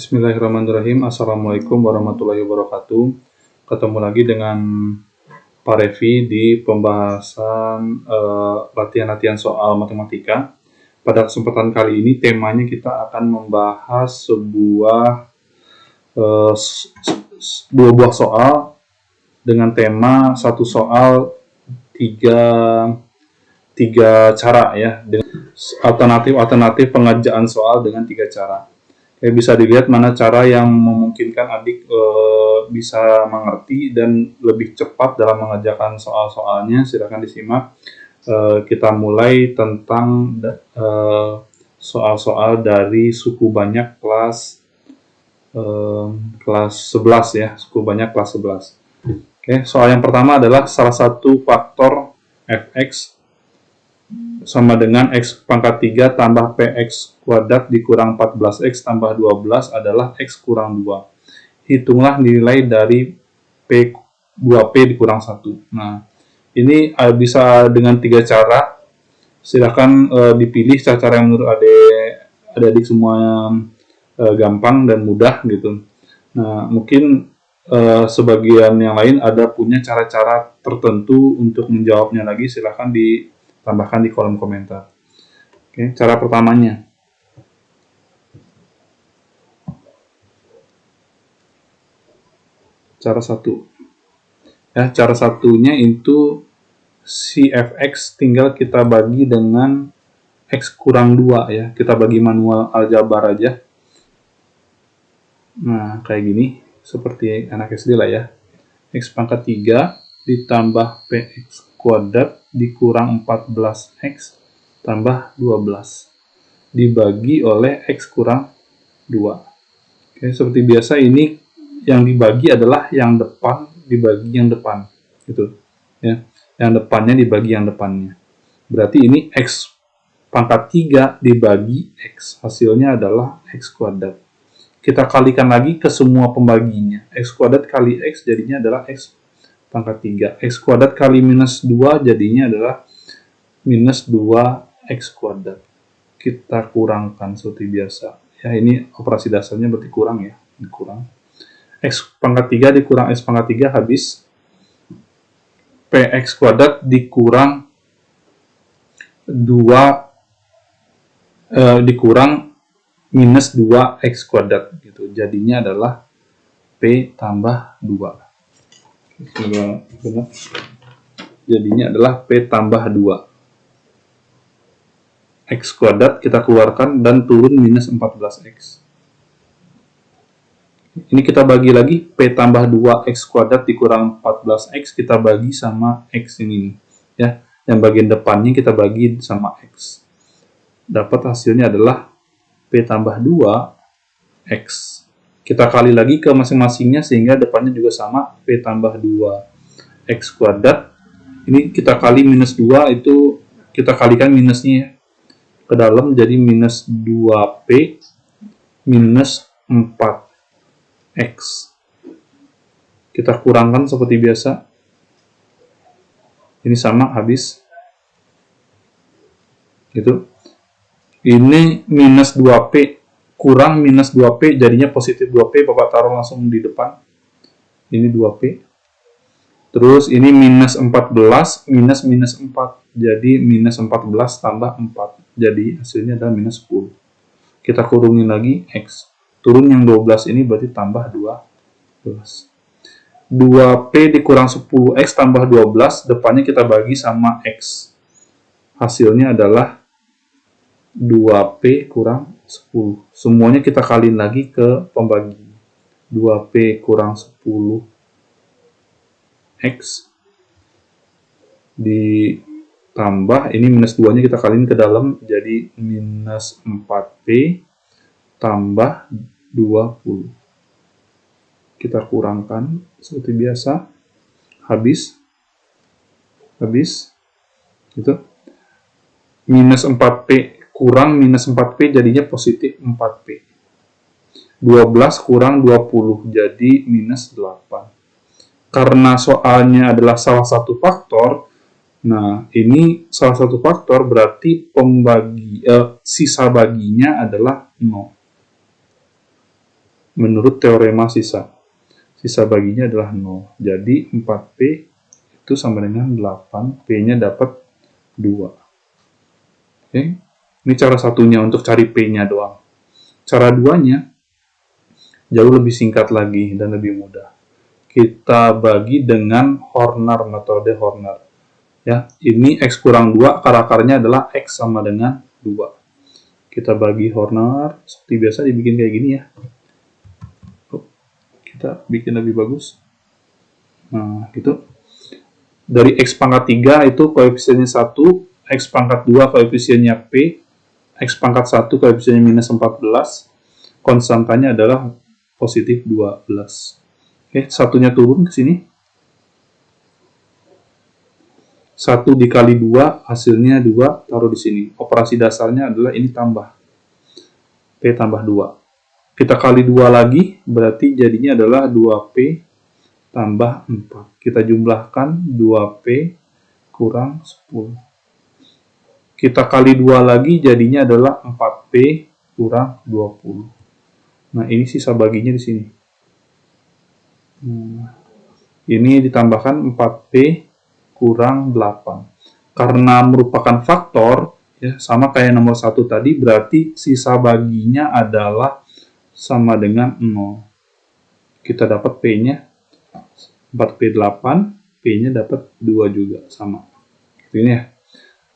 Bismillahirrahmanirrahim. Assalamualaikum warahmatullahi wabarakatuh. Ketemu lagi dengan Pak Revi di pembahasan latihan-latihan soal matematika. Pada kesempatan kali ini temanya kita akan membahas dua buah soal dengan tema satu soal tiga cara ya, dengan alternatif pengerjaan soal dengan tiga cara. Bisa dilihat mana cara yang memungkinkan adik bisa mengerti dan lebih cepat dalam mengerjakan soal-soalnya. Silakan disimak. Kita mulai tentang soal-soal dari suku banyak kelas 11 ya, suku banyak kelas 11. Soal yang pertama adalah salah satu faktor fx sama dengan x pangkat 3 tambah px kuadrat dikurang 14x tambah 12 adalah x kurang 2. Hitunglah nilai dari P2P dikurang 1. Nah, ini bisa dengan tiga cara. Silakan dipilih cara yang menurut adik semua gampang dan mudah gitu. Nah, mungkin sebagian yang lain ada punya cara-cara tertentu untuk menjawabnya lagi. Silakan ditambahkan di kolom komentar. Cara pertamanya. Cara satu. Cara satunya itu si fx tinggal kita bagi dengan x kurang 2 ya. Kita bagi manual aljabar aja. Nah, kayak gini. Seperti anak SD lah ya. X pangkat 3 ditambah px kuadrat dikurang 14x tambah 12 dibagi oleh x kurang 2. Seperti biasa ini yang dibagi adalah yang depan dibagi yang depan gitu ya. Yang depannya dibagi yang depannya. Berarti ini x pangkat 3 dibagi x, hasilnya adalah x kuadrat. Kita kalikan lagi ke semua pembaginya. X kuadrat kali x jadinya adalah x pangkat 3. X kuadrat kali minus 2 jadinya adalah minus 2x kuadrat. Kita kurangkan seperti biasa. Ya, ini operasi dasarnya berarti kurang ya. Dikurang. X pangkat 3 dikurang x pangkat 3 habis. Px kuadrat dikurang 2 dikurang minus 2x kuadrat gitu. Jadinya adalah P tambah 2. Benar. Jadinya adalah P tambah 2. X kuadrat kita keluarkan dan turun minus 14x. Ini kita bagi lagi, P tambah 2x kuadrat dikurang 14x kita bagi sama x ini ya. Yang bagian depannya kita bagi sama x. Dapat hasilnya adalah P tambah 2x. Kita kali lagi ke masing-masingnya sehingga depannya juga sama, P tambah 2x kuadrat. Ini kita kali minus 2 itu kita kalikan minusnya ke dalam jadi minus 2P minus 4x. Kita kurangkan seperti biasa. Ini sama habis. Gitu. Ini minus 2P kurang minus 2P jadinya positif 2P. Bapak taruh langsung di depan. Ini 2P. Terus ini minus 14 minus 4. Jadi minus 14 tambah 4. Jadi hasilnya adalah minus 10. Kita kurungin lagi x. Turun yang 12 ini berarti tambah 12. 2P dikurang 10x tambah 12. Depannya kita bagi sama x. Hasilnya adalah 2P kurang 10. Semuanya kita kaliin lagi ke pembagi. 2P kurang 10x ditambah, ini minus 2 nya kita kaliin ke dalam jadi minus 4P tambah 20. Kita kurangkan seperti biasa. Habis gitu. Minus 4P kurang minus 4P jadinya positif 4P. 12 kurang 20 jadi minus 8. Karena soalnya adalah salah satu faktor, nah ini salah satu faktor berarti sisa baginya adalah 0. menurut teorema sisa. Sisa baginya adalah 0. Jadi 4P itu sama dengan 8. P-nya dapat 2. Oke. Ini cara satunya untuk cari P-nya doang. Cara duanya jauh lebih singkat lagi dan lebih mudah. Kita bagi dengan Horner, metode Horner. Ya, ini X kurang 2, akar-akarnya adalah X sama dengan 2. Kita bagi Horner, seperti biasa dibikin kayak gini ya. Kita bikin lebih bagus. Nah, gitu. Dari X pangkat 3 itu koefisiennya 1, X pangkat 2 koefisiennya P, X pangkat 1 koefisiennya minus 14, konstantanya adalah positif 12. Oke, satunya turun ke sini. 1 dikali 2, hasilnya 2, taruh di sini. Operasi dasarnya adalah ini tambah. P tambah 2. Kita kali 2 lagi, berarti jadinya adalah 2P tambah 4. Kita jumlahkan 2P kurang 10. Kita kali 2 lagi, jadinya adalah 4P kurang 20. Nah, ini sisa baginya di sini. Ini ditambahkan 4P kurang 8. Karena merupakan faktor, ya, sama kayak nomor 1 tadi, berarti sisa baginya adalah sama dengan 0. Kita dapat P-nya 4P8, P-nya dapat 2 juga, sama. Ini ya.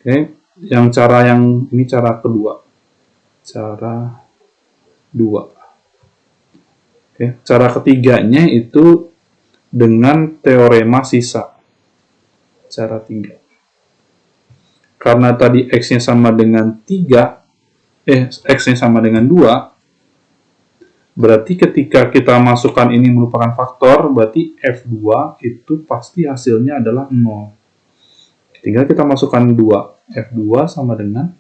Oke, ini cara kedua. Cara 2. Oke, cara ketiganya itu dengan teorema sisa. Cara 3. Karena tadi X-nya sama dengan 3, X-nya sama dengan 2, berarti ketika kita masukkan ini merupakan faktor, berarti F2 itu pasti hasilnya adalah 0. Tinggal kita masukkan 2. F2 sama dengan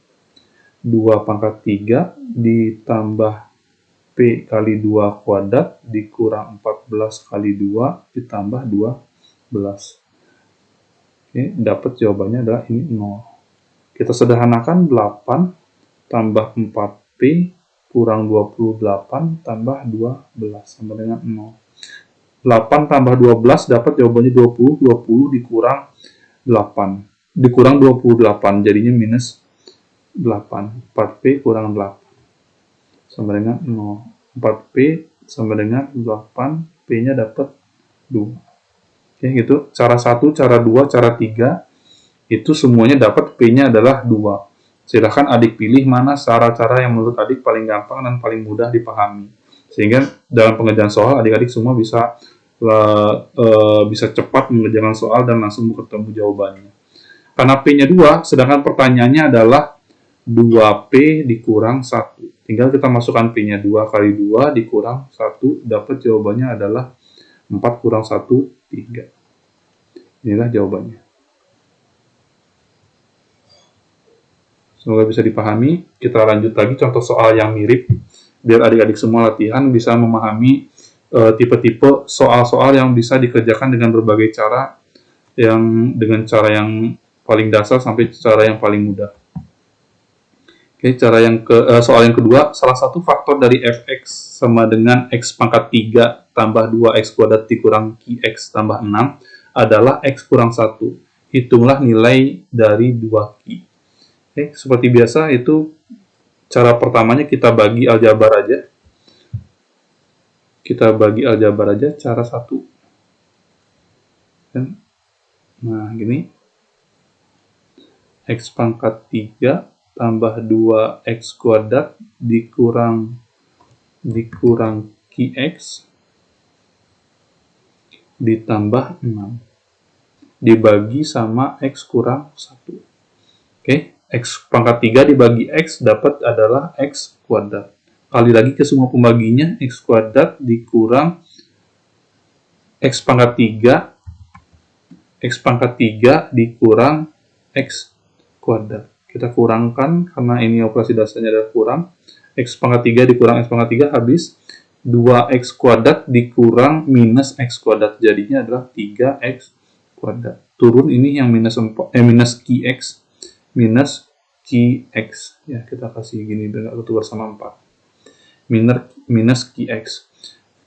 2 pangkat 3 ditambah P kali 2 kuadrat dikurang 14 kali 2 ditambah 12. Oke, dapat jawabannya adalah ini 0. Kita sederhanakan 8 tambah 4P kurang 28 tambah 12 sama dengan 0. 8 tambah 12 dapat jawabannya 20. 20 dikurang 8. Dikurang 28 jadinya minus 8. 4P kurang 8 sama dengan 0. 4P sama dengan 8. P-nya dapat 2. Oke, gitu. Cara 1, cara 2, cara 3 itu semuanya dapat P-nya adalah 2. Silahkan adik pilih mana cara-cara yang menurut adik paling gampang dan paling mudah dipahami. Sehingga dalam pengerjaan soal adik-adik semua bisa cepat mengerjakan soal dan langsung ketemu jawabannya. Karena P-nya 2, sedangkan pertanyaannya adalah 2P dikurang 1. Tinggal kita masukkan P-nya 2 kali 2 dikurang 1, dapat jawabannya adalah 4 kurang 1, 3. Inilah jawabannya. Semoga bisa dipahami. Kita lanjut lagi contoh soal yang mirip, biar adik-adik semua latihan bisa memahami tipe-tipe soal-soal yang bisa dikerjakan dengan berbagai cara, dengan cara yang paling dasar sampai cara yang paling mudah. Oke, soal yang kedua, salah satu faktor dari fx sama dengan x pangkat 3 tambah 2x kuadrat dikurang qx tambah 6 adalah x kurang 1. Hitunglah nilai dari 2q. Oke, seperti biasa itu cara pertamanya kita bagi aljabar aja. Cara 1. Nah, gini. X pangkat 3 tambah 2x kuadrat dikurang qx ditambah 6 dibagi sama x kurang 1. Oke, x pangkat 3 dibagi x dapat adalah x kuadrat. Kali lagi ke semua pembaginya, x kuadrat dikurang x pangkat 3 dikurang x kuadrat. Kita kurangkan, karena ini operasi dasarnya adalah kurang. X pangkat 3 dikurang X pangkat 3 habis. 2X kuadrat dikurang minus X kuadrat. Jadinya adalah 3X kuadrat. Turun ini yang minus QX. Minus QX. Ya, kita kasih gini, biar ketukar sama 4. Minus QX.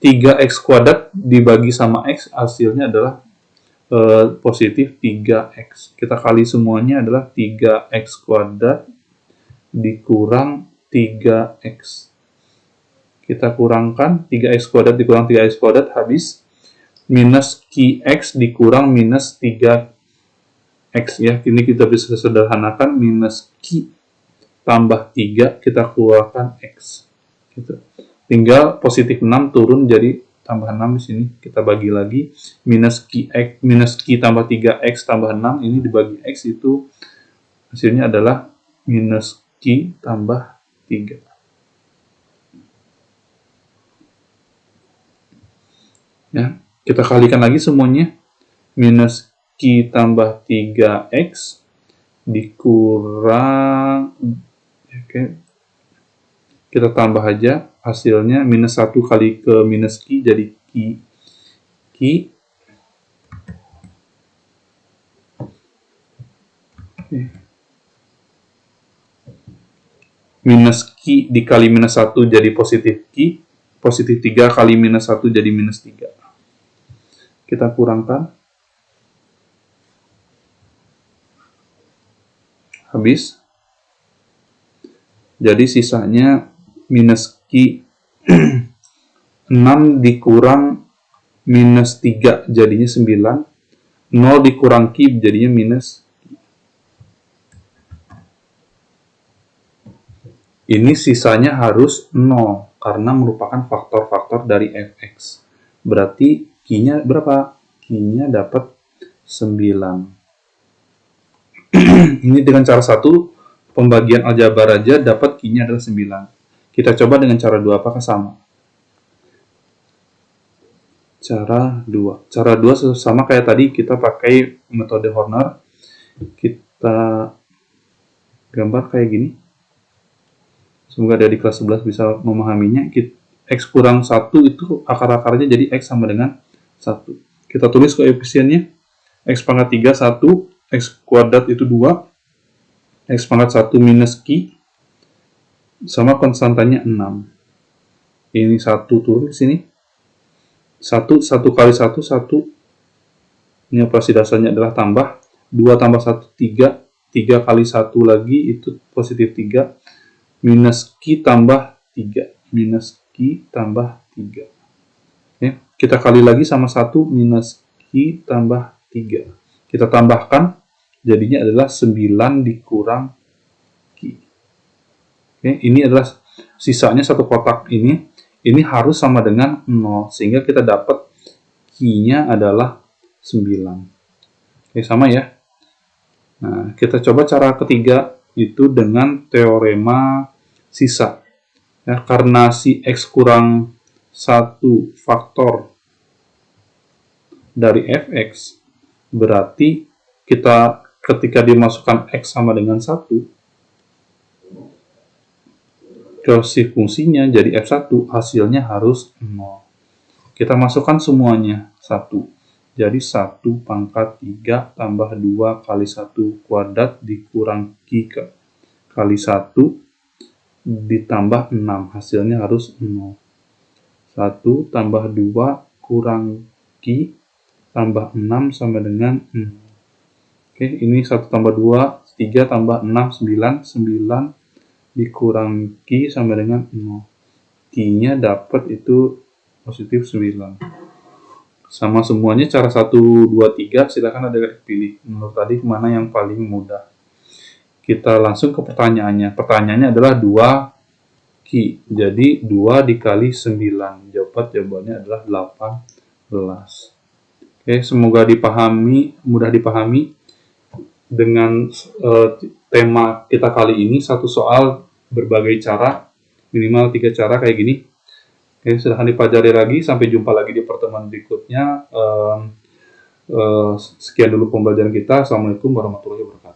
3x kuadrat dibagi sama x hasilnya adalah positif 3x. Kita kali semuanya adalah 3x kuadrat dikurang 3x. Kita kurangkan 3x kuadrat dikurang 3x kuadrat habis minus qx dikurang minus 3x ya. Ini kita bisa sederhanakan minus q tambah 3 kita keluarkan x. Gitu. Tinggal positif 6 turun jadi tambah 6 di sini. Kita bagi lagi minus q tambah 3x tambah 6 ini dibagi x itu hasilnya adalah minus q tambah 3. Ya, kita kalikan lagi semuanya. Minus q tambah 3x dikurang, oke, kita tambah aja hasilnya minus 1 kali ke minus q jadi q minus q dikali minus 1 jadi positif q, positif 3 kali minus 1 jadi minus 3. Kita kurangkan. Habis. Jadi sisanya minus q 6 dikurang minus 3 jadinya 9. 0 dikurang q jadinya minus. Ini sisanya harus 0 karena merupakan faktor-faktor dari fx. Berarti q-nya berapa? Q-nya dapat 9. Ini dengan cara satu, pembagian aljabar aja dapat q-nya adalah 9. Kita coba dengan cara 2, apakah sama? Cara 2. Cara 2 sama kayak tadi, kita pakai metode Horner. Kita gambar kayak gini. Semoga dari kelas 11 bisa memahaminya. X kurang 1 itu akar-akarnya jadi X sama dengan 1. Kita tulis koefisiennya. X pangkat 3, 1. X kuadrat itu 2. X pangkat 1 minus Q. Sama konstantanya 6. Ini 1 turun di sini. 1 kali 1, 1. Ini operasi dasarnya adalah tambah. 2 tambah 1, 3. 3 kali 1 lagi itu positif 3. Minus Q tambah 3. Minus Q tambah 3. Oke. Kita kali lagi sama 1 minus Q tambah 3. Kita tambahkan, jadinya adalah 9 dikurang Q. Oke. Ini adalah sisanya satu kotak ini. Ini harus sama dengan 0. Sehingga kita dapat Q-nya adalah 9. Oke, sama ya. Nah, kita coba cara ketiga itu dengan teorema sisa. Ya, karena si X kurang 1 faktor dari fx, berarti kita ketika dimasukkan X sama dengan 1, ke si fungsinya jadi F1, hasilnya harus 0. Kita masukkan semuanya 1. Jadi 1 pangkat 3 tambah 2 kali 1 kuadrat dikurang Q kali 1 ditambah 6. Hasilnya harus 0. 1 tambah 2 kurang Q tambah 6 sama dengan 0. Oke, ini 1 tambah 2, 3 tambah 6, 9. 9 dikurang Q sama dengan 0. Q-nya dapat itu positif 9. Sama semuanya cara 1, 2, 3, silakan ada pilih. Menurut tadi mana yang paling mudah. Kita langsung ke pertanyaannya. Pertanyaannya adalah 2 Q. Jadi 2 dikali 9. Jawabannya adalah 18. Oke, semoga mudah dipahami. Dengan tema kita kali ini, satu soal berbagai cara, minimal 3 cara kayak gini. Oke, silahkan dipelajari lagi. Sampai jumpa lagi di pertemuan berikutnya. Sekian dulu pembelajaran kita. Assalamualaikum warahmatullahi wabarakatuh.